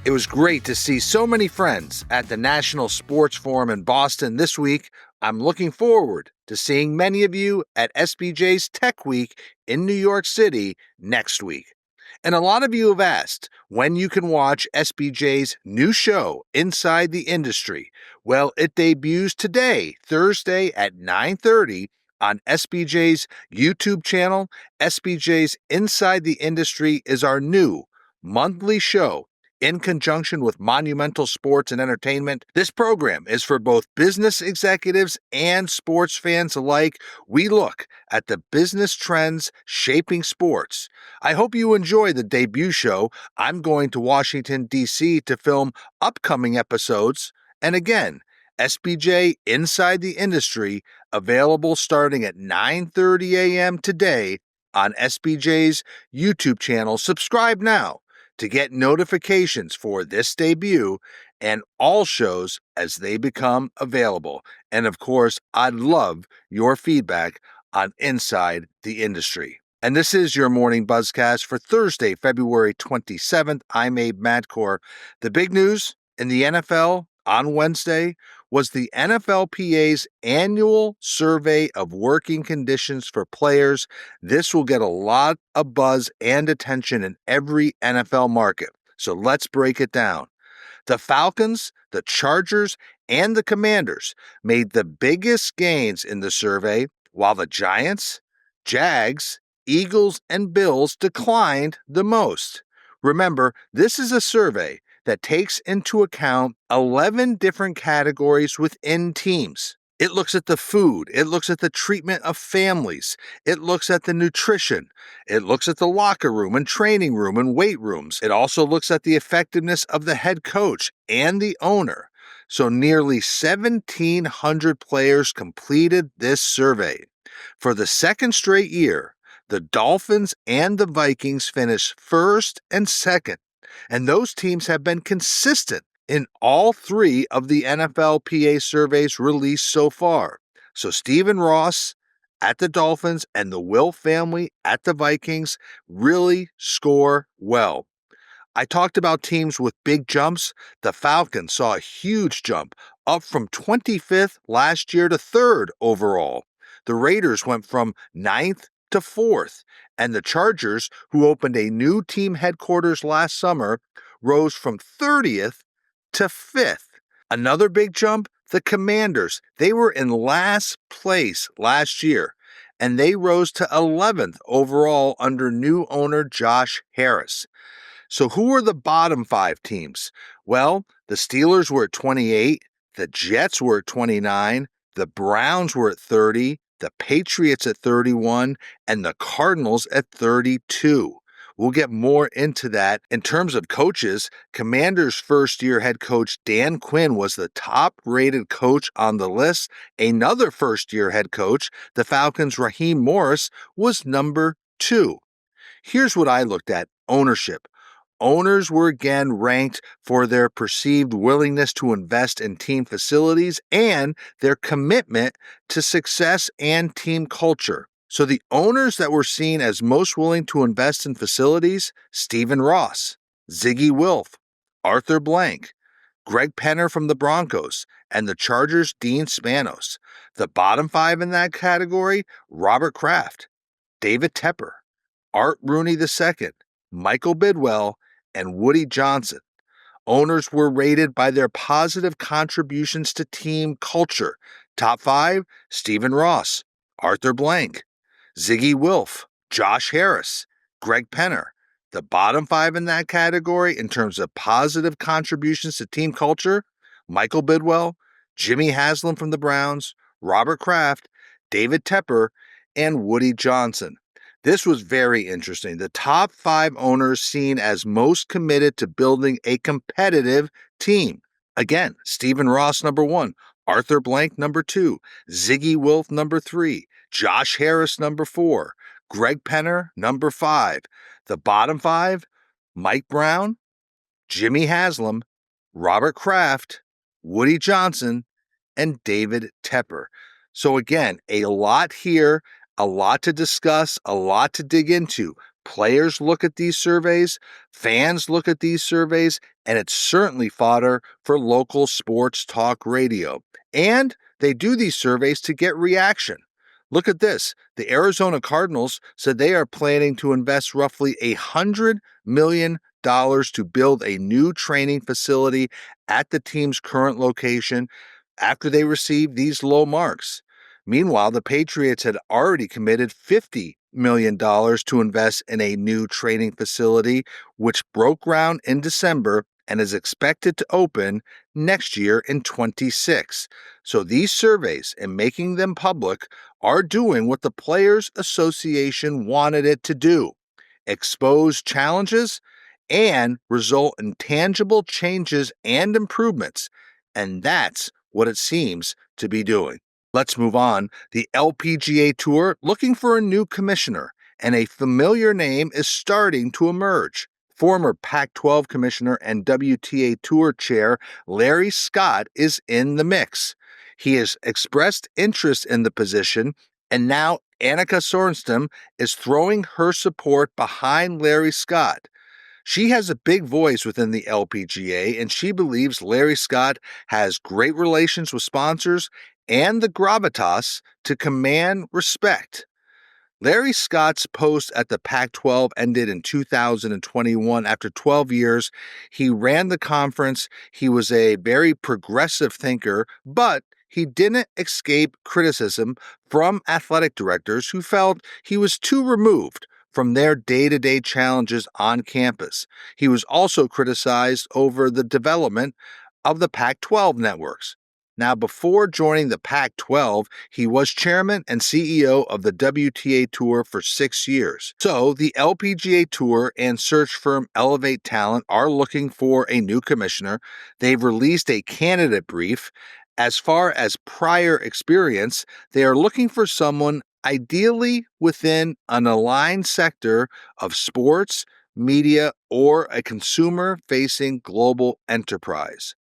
It was great to see so many friends at the National Sports Forum in Boston this week. I'm looking forward to seeing many of you at SBJ's Tech Week in New York City next week. And a lot of you have asked when you can watch SBJ's new show, Inside the Industry. Well, it debuts today, Thursday at 9:30 on SBJ's YouTube channel. SBJ's Inside the Industry is our new monthly show in conjunction with Monumental Sports and Entertainment. This program is for both business executives and sports fans alike. We look at the business trends shaping sports. I hope you enjoy the debut show. I'm going to Washington, D.C. to film upcoming episodes. And again, SBJ Inside the Industry, available starting at 9:30 a.m. today on SBJ's YouTube channel. Subscribe now to get notifications for this debut and all shows as they become available. And of course, I'd love your feedback on Inside the Industry. And this is your morning Buzzcast for Thursday, February 27th. I'm Abe Madcore. The big news in the NFL on Wednesday was the NFLPA's annual survey of working conditions for players. This will get a lot of buzz and attention in every NFL market. So let's break it down. The Falcons, the Chargers, and the Commanders made the biggest gains in the survey, while the Giants, Jags, Eagles, and Bills declined the most. Remember, this is a survey that takes into account 11 different categories within teams. It looks at the food. It looks at the treatment of families. It looks at the nutrition. It looks at the locker room and training room and weight rooms. It also looks at the effectiveness of the head coach and the owner. So nearly 1,700 players completed this survey. For the second straight year, the Dolphins and the Vikings finished first and second. And those teams have been consistent in all three of the NFLPA surveys released so far. So Stephen Ross at the Dolphins and the Will family at the Vikings really score well. I talked about teams with big jumps. The Falcons saw a huge jump, up from 25th last year to 3rd overall. The Raiders went from 9th to 4th, and the Chargers, who opened a new team headquarters last summer, rose from 30th to 5th. Another big jump, the Commanders. They were in last place last year, and they rose to 11th overall under new owner Josh Harris. So who were the bottom 5 teams? Well, the Steelers were at 28, the Jets were at 29, the Browns were at 30, the Patriots at 31, and the Cardinals at 32. We'll get more into that. In terms of coaches, Commanders' first-year head coach Dan Quinn was the top-rated coach on the list. Another first-year head coach, the Falcons' Raheem Morris, was number 2. Here's what I looked at: ownership. Owners were again ranked for their perceived willingness to invest in team facilities and their commitment to success and team culture. So the owners that were seen as most willing to invest in facilities: Stephen Ross, Ziggy Wilf, Arthur Blank, Greg Penner from the Broncos, and the Chargers' Dean Spanos. The bottom 5 in that category: Robert Kraft, David Tepper, Art Rooney II, Michael Bidwell, and Woody Johnson. Owners were rated by their positive contributions to team culture. Top 5, Stephen Ross, Arthur Blank, Ziggy Wilf, Josh Harris, Greg Penner. The bottom 5 in that category in terms of positive contributions to team culture: Michael Bidwell, Jimmy Haslam from the Browns, Robert Kraft, David Tepper, and Woody Johnson. This was very interesting. The top 5 owners seen as most committed to building a competitive team. Again, Stephen Ross, number 1, Arthur Blank, number 2, Ziggy Wilf, number 3, Josh Harris, number 4, Greg Penner, number 5. The bottom 5, Mike Brown, Jimmy Haslam, Robert Kraft, Woody Johnson, and David Tepper. So again, a lot here, a lot to discuss, a lot to dig into. Players look at these surveys, fans look at these surveys, and it's certainly fodder for local sports talk radio. And they do these surveys to get reaction. Look at this. The Arizona Cardinals said they are planning to invest roughly $100 million to build a new training facility at the team's current location after they received these low marks. Meanwhile, the Patriots had already committed $50 million to invest in a new training facility, which broke ground in December and is expected to open next year in 26. So these surveys and making them public are doing what the Players Association wanted it to do: expose challenges and result in tangible changes and improvements. And that's what it seems to be doing. Let's move on. The LPGA Tour looking for a new commissioner, and a familiar name is starting to emerge. Former Pac-12 commissioner and WTA Tour chair Larry Scott is in the mix. He has expressed interest in the position, and now Annika Sorenstam is throwing her support behind Larry Scott. She has a big voice within the LPGA, and she believes Larry Scott has great relations with sponsors and the gravitas to command respect. Larry Scott's post at the Pac-12 ended in 2021. After 12 years, he ran the conference. He was a very progressive thinker, but he didn't escape criticism from athletic directors who felt he was too removed from their day-to-day challenges on campus. He was also criticized over the development of the Pac-12 networks. Now, before joining the Pac-12, he was chairman and CEO of the WTA Tour for 6 years. So, the LPGA Tour and search firm Elevate Talent are looking for a new commissioner. They've released a candidate brief. As far as prior experience, they are looking for someone ideally within an aligned sector of sports, media, or a consumer-facing global enterprise.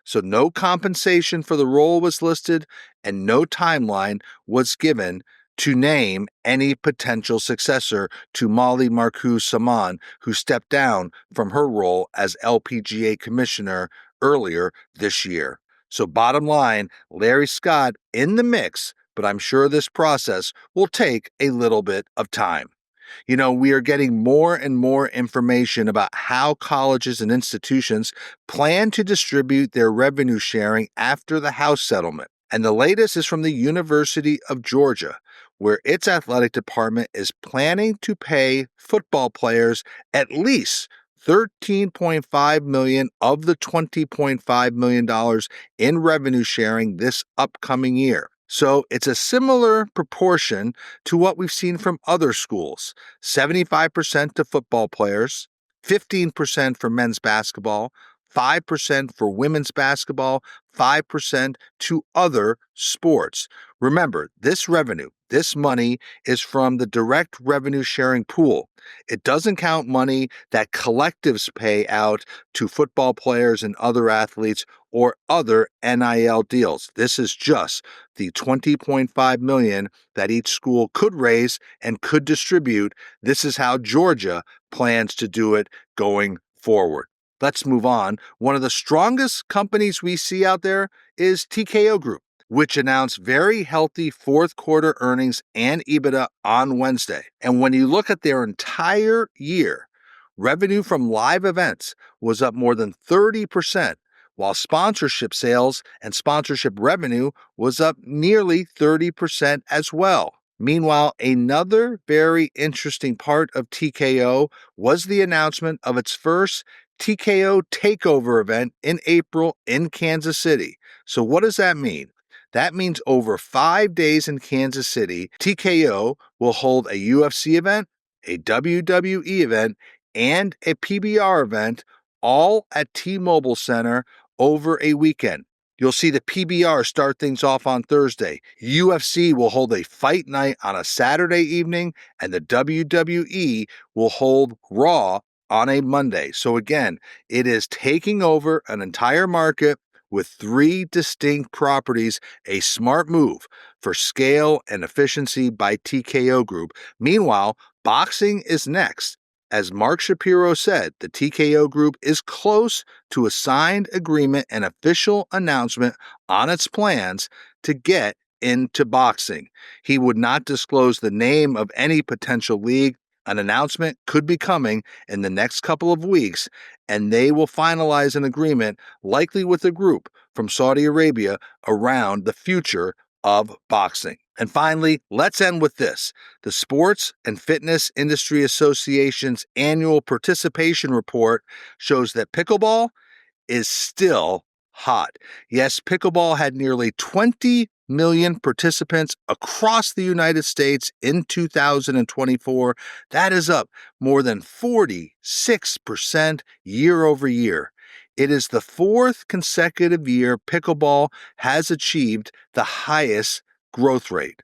So no compensation for the role was listed, and no timeline was given to name any potential successor to Molly Marcoux Samaan, who stepped down from her role as LPGA commissioner earlier this year. So bottom line, Larry Scott in the mix, but I'm sure this process will take a little bit of time. You know, we are getting more and more information about how colleges and institutions plan to distribute their revenue sharing after the House settlement. And the latest is from the University of Georgia, where its athletic department is planning to pay football players at least $13.5 million of the $20.5 million in revenue sharing this upcoming year. So it's a similar proportion to what we've seen from other schools: 75% to football players, 15% for men's basketball, 5% for women's basketball, 5% to other sports. Remember, this revenue, this money is from the direct revenue sharing pool. It doesn't count money that collectives pay out to football players and other athletes or other NIL deals. This is just the $20.5 million that each school could raise and could distribute. This is how Georgia plans to do it going forward. Let's move on. One of the strongest companies we see out there is TKO Group, which announced very healthy fourth quarter earnings and EBITDA on Wednesday. And when you look at their entire year, revenue from live events was up more than 30%, while sponsorship sales and sponsorship revenue was up nearly 30% as well. Meanwhile, another very interesting part of TKO was the announcement of its first TKO Takeover event in April in Kansas City. So what does that mean? That means over 5 days in Kansas City, TKO will hold a UFC event, a WWE event, and a PBR event, all at T-Mobile Center over a weekend. You'll see the PBR start things off on Thursday. UFC will hold a fight night on a Saturday evening, and the WWE will hold Raw on a Monday. So again, it is taking over an entire market with 3 distinct properties, a smart move for scale and efficiency by TKO Group. Meanwhile, boxing is next. As Mark Shapiro said, the TKO Group is close to a signed agreement and official announcement on its plans to get into boxing. He would not disclose the name of any potential league. An announcement could be coming in the next couple of weeks, and they will finalize an agreement, likely with a group from Saudi Arabia, around the future of boxing. And finally, let's end with this. The Sports and Fitness Industry Association's annual participation report shows that pickleball is still hot. Yes, pickleball had nearly 20 million participants across the United States in 2024. That is up more than 46% year over year. It is the fourth consecutive year pickleball has achieved the highest growth rate.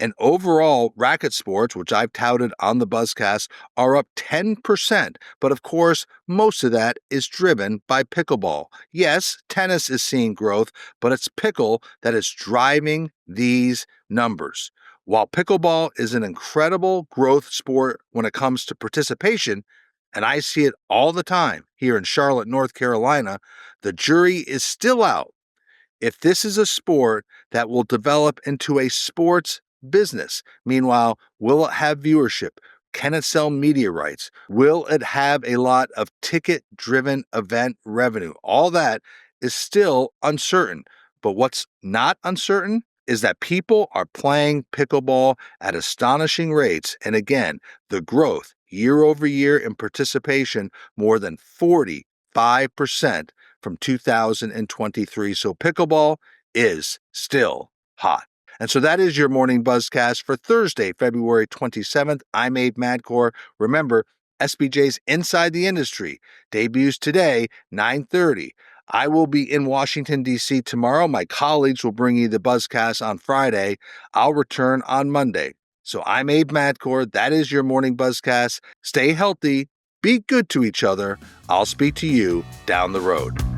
And overall, racket sports, which I've touted on the Buzzcast, are up 10%. But of course, most of that is driven by pickleball. Yes, tennis is seeing growth, but it's pickle that is driving these numbers. While pickleball is an incredible growth sport when it comes to participation, and I see it all the time here in Charlotte, North Carolina, the jury is still out if this is a sport that will develop into a sports business. Meanwhile, will it have viewership? Can it sell media rights? Will it have a lot of ticket-driven event revenue? All that is still uncertain. But what's not uncertain is that people are playing pickleball at astonishing rates. And again, the growth year over year in participation, more than 45% from 2023. So pickleball is still hot. And so that is your morning Buzzcast for Thursday, February 27th. I'm Abe Madcore. Remember, SBJ's Inside the Industry debuts today, 9:30. I will be in Washington, D.C. tomorrow. My colleagues will bring you the Buzzcast on Friday. I'll return on Monday. So I'm Abe Madcore. That is your morning Buzzcast. Stay healthy. Be good to each other. I'll speak to you down the road.